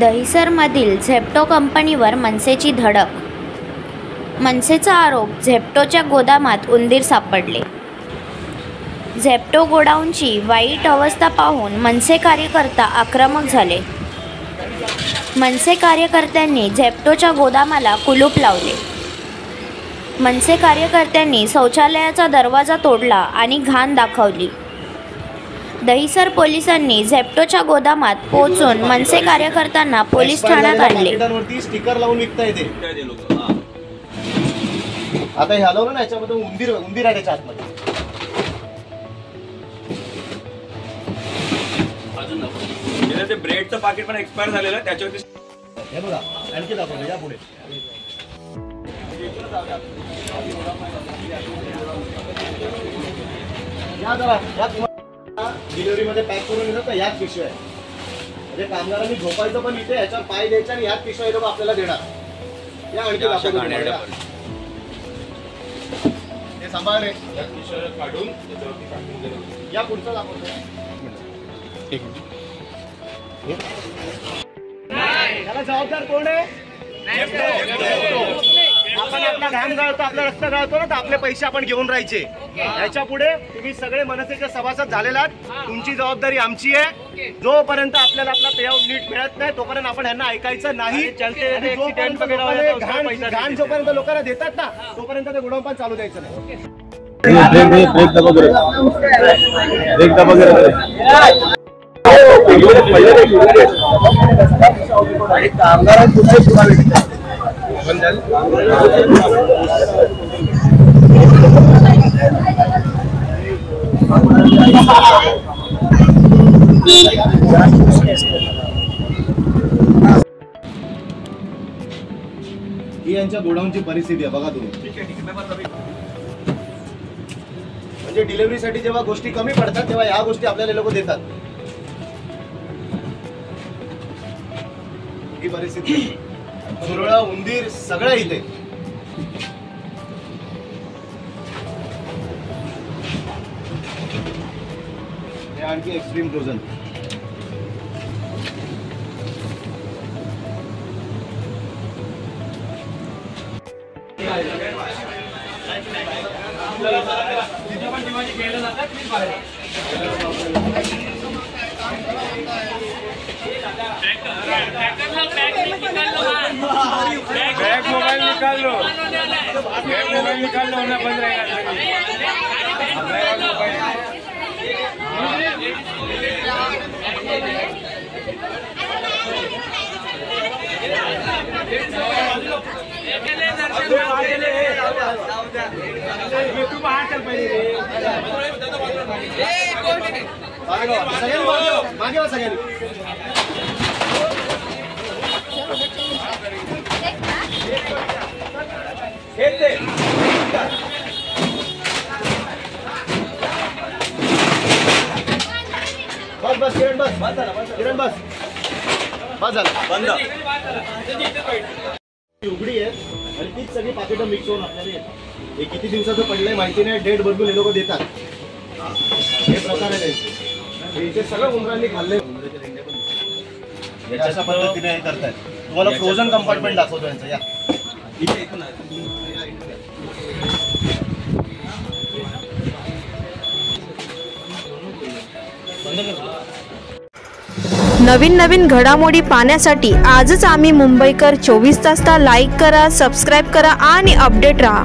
दहिसरमधील झेप्टो कंपनीवर मनसेची धडक. मनसेचा आरोप, झेप्टोच्या गोदामात उंदीर सापडले. झेप्टो गोडाऊनची वाईट अवस्था पाहून मनसे कार्यकर्ता आक्रमक झाले. मनसे कार्यकर्त्यांनी झेप्टोच्या गोदामाला कुलूप लावले. मनसे कार्यकर्त्यांनी शौचालयाचा दरवाजा तोडला आणि घाण दाखवली. दहिसर पोलिसांनी झेप्टोच्या गोदामात पोहोचून मनसे कार्यकर्त्यांना पोलीस ठाण्यात आणले. स्टिकर लावून विकता येते. आता हे हलवलं ना, याच्यामध्ये उंदीर आहे त्याच्या आतमध्ये. अजून ते ब्रेडचं पाकिट पण एक्सपायर झालेलं आहे त्याच्यावरती. हे बघा, आणखी दाखवलं या पुढे. या जरा या डिलिव्हरी मध्ये पॅक करून येतात ना, याच पिशव्या आहे. म्हणजे कामगारांनी झोपायचं पण इथे, याच्यावर पाय द्यायचा आणि याच पिशव्या लोक आपल्याला देणार. या आणखी दाखवलं ते सांभाळले काढून या पुढचं दाखवतो. त्याला जबाबदार कोण आहे? आपण आपला घाम गाळतो, आपला रक्त गाळतो ना, तर आपले पैसे आपण घेऊन राहायचे. याच्या पुढे तुम्ही सगळे मनसेचे सभासद झालेला आहात. तुमची जबाबदारी आमची आहे. जोपर्यंत आपल्याला आपला पेआउट नीट मिळत नाही तोपर्यंत आपण यांना ऐकायचं नाही. घाण जोपर्यंत लोकांना देतात ना तोपर्यंत ते गोडाऊन पण चालू द्यायचं नाही. ही यांच्या गोडाऊनची परिस्थिती आहे बघा तुम्ही. म्हणजे डिलिव्हरीसाठी जेव्हा गोष्टी कमी पडतात तेव्हा ह्या गोष्टी आपल्याला लोक देतात. ही परिस्थिती, झुरळ, उंदीर सगळं इथे. हे आणखी एक्स्ट्रीम फ्रोझन. बैग मोबाइल निकाल लो ना, बंद रहेगा. तू बाहर चल पहिले. मागे वा सगळ्यांनी. बस बस किरण, बस किरण, बस बस झालं. बंद उघडी आहे आणि तीच सगळी पाकिटं मिक्स होऊन आपल्याला येतात. हे किती दिवसाचं पडलंय माहिती नाही. डेट बदलून हे लोक देतात. हे प्रकार आहे त्यांचे. इथे सगळं उंदरांनी खाल्ले. अशा पद्धतीने हे करतायत. तुम्हाला फ्रोझन कंपार्टमेंट दाखवतो यांचं. या इथे नवीन घडामोडी पाहण्यासाठी आजच आम्ही मुंबईकर 24 तासला लाईक करा, सबस्क्राईब करा आणि अपडेट रहा.